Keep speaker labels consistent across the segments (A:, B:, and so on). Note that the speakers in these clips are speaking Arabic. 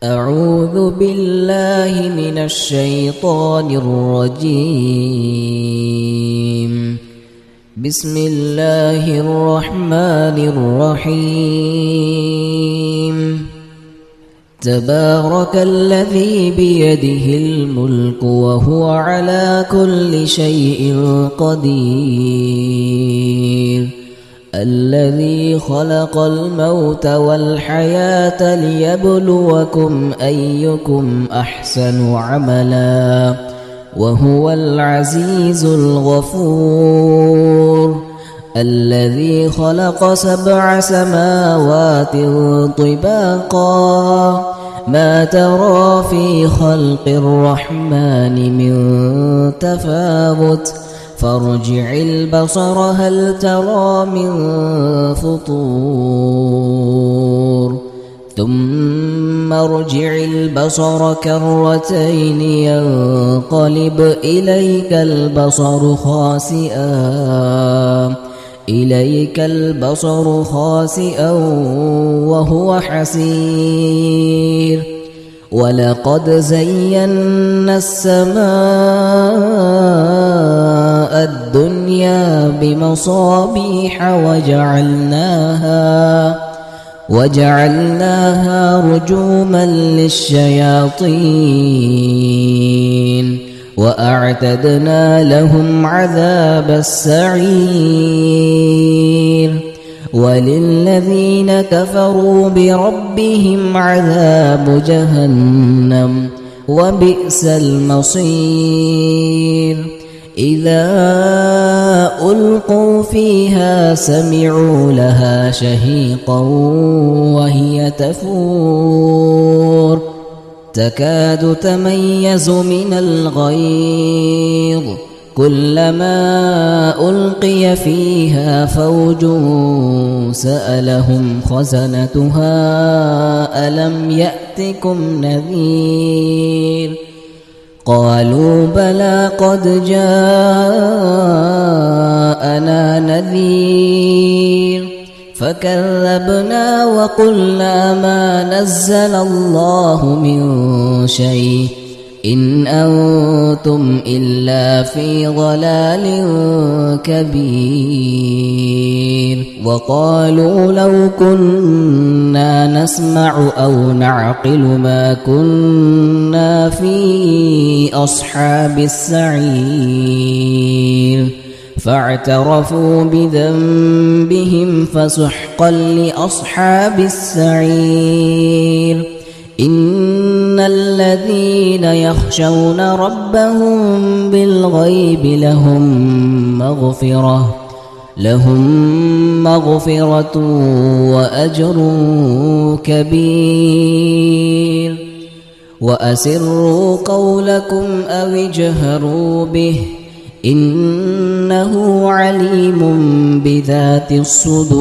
A: أعوذ بالله من الشيطان الرجيم. بسم الله الرحمن الرحيم. تبارك الذي بيده الملك وهو على كل شيء قدير. الذي خلق الموت والحياة ليبلوكم أيكم أحسن عملا وهو العزيز الغفور. الذي خلق 7 سماوات طباقا ما ترى في خلق الرحمن من تفاوت فارجع البصر هل ترى من فطور ثم ارجع البصر كرتين ينقلب إليك البصر خاسئا وهو حسير. ولقد زينا السماء الدنيا بمصابيح وجعلناها رجوما للشياطين وأعتدنا لهم عذاب السعير. وللذين كفروا بربهم عذاب جهنم وبئس المصير. إذا ألقوا فيها سمعوا لها شهيقا وهي تفور تكاد تميز من الغيظ كلما ألقي فيها فوج سألهم خزنتها ألم يأتكم نذير قالوا بلى قد جاءنا نذير فكذبنا وقلنا ما نزل الله من شيء إن أنتم إلا في ضلال كبير. وقالوا لو كنا نسمع أو نعقل ما كنا في أصحاب السعير فاعترفوا بذنبهم فسحقا لأصحاب السعير. إن الذين يخشون ربهم بالغيب لهم مغفرة وأجر كبير. وأسروا قولكم أو اجهروا به إنه عليم بذات الصدور.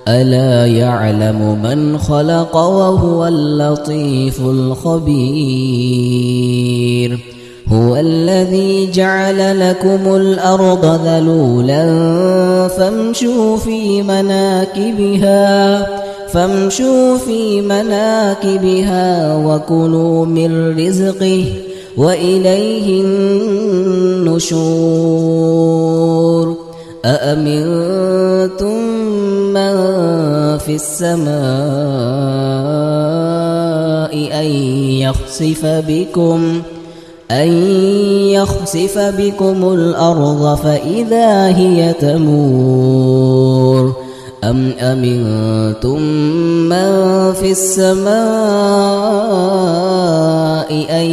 A: ألا يعلم من خلق وهو اللطيف الخبير. هو الذي جعل لكم الأرض ذلولا فامشوا في مناكبها وكلوا من رزقه وإليه النشور. أأمنتم من في السماء أن يخسف بكم الأرض فإذا هي تمور أم أمنتم من في السماء أن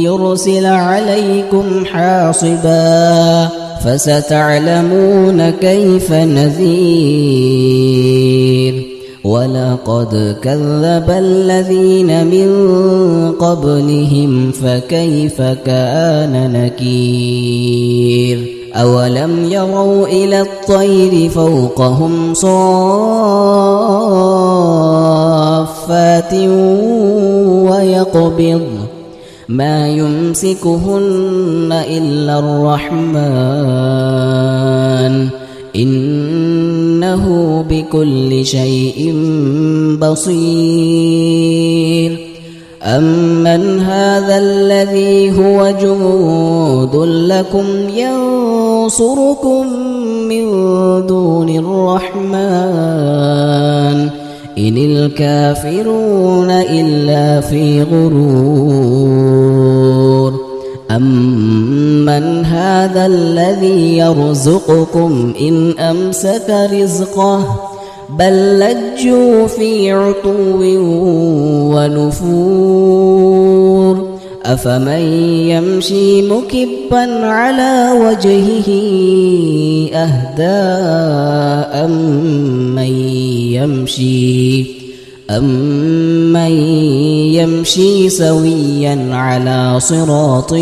A: يرسل عليكم حاصبا فستعلمون كيف نذير. ولقد كذب الذين من قبلهم فكيف كان نكير. أولم يروا إلى الطير فوقهم صافات ويقبض ما يمسكهن إلا الرحمن إنه بكل شيء بصير أمن هذا الذي هو جند لكم ينصركم من دون الرحمن إن الكافرون إلا في غرور أمن هذا الذي يرزقكم إن أمسك رزقه بل لجوا في عتو ونفور أفمن يمشي مكبا على وجهه أهدى أمن يمشي سويا على صراط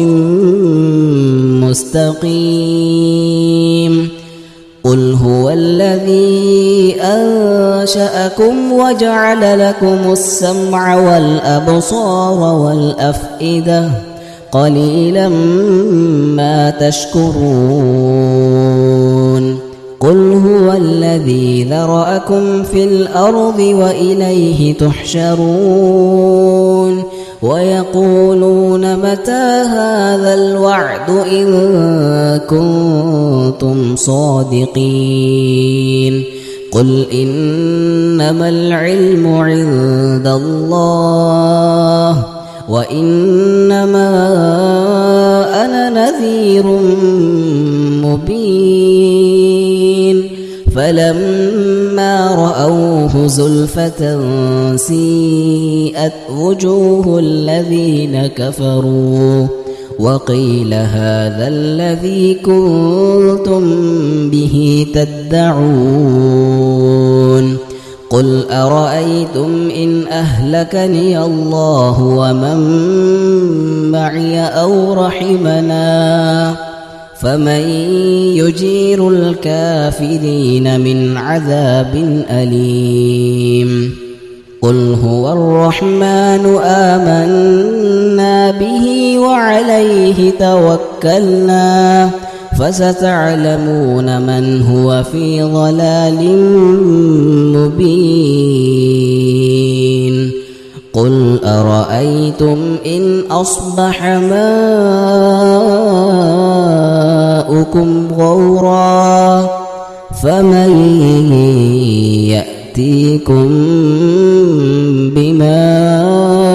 A: مستقيم قل هو الذي أنشأكم وجعل لكم السمع والأبصار والأفئدة قليلا ما تشكرون قل هو الذي ذرأكم في الأرض وإليه تحشرون ويقولون متى هذا الوعد إن كنتم صادقين قل إنما العلم عند الله وإنما أنا نذير مبين فلما رأوه زلفة سيئت وجوه الذين كفروا وقيل هذا الذي كنتم به تدعون قل أرأيتم إن أهلكني الله ومن معي أو رحمنا فمن يجير الكافرين من عذاب أليم قل هو الرحمن آمنا به وعليه توكلنا فستعلمون من هو في ضلال مبين قل أرأيتم إن أصبح ماؤكم غورا فمن يأتيكم بماء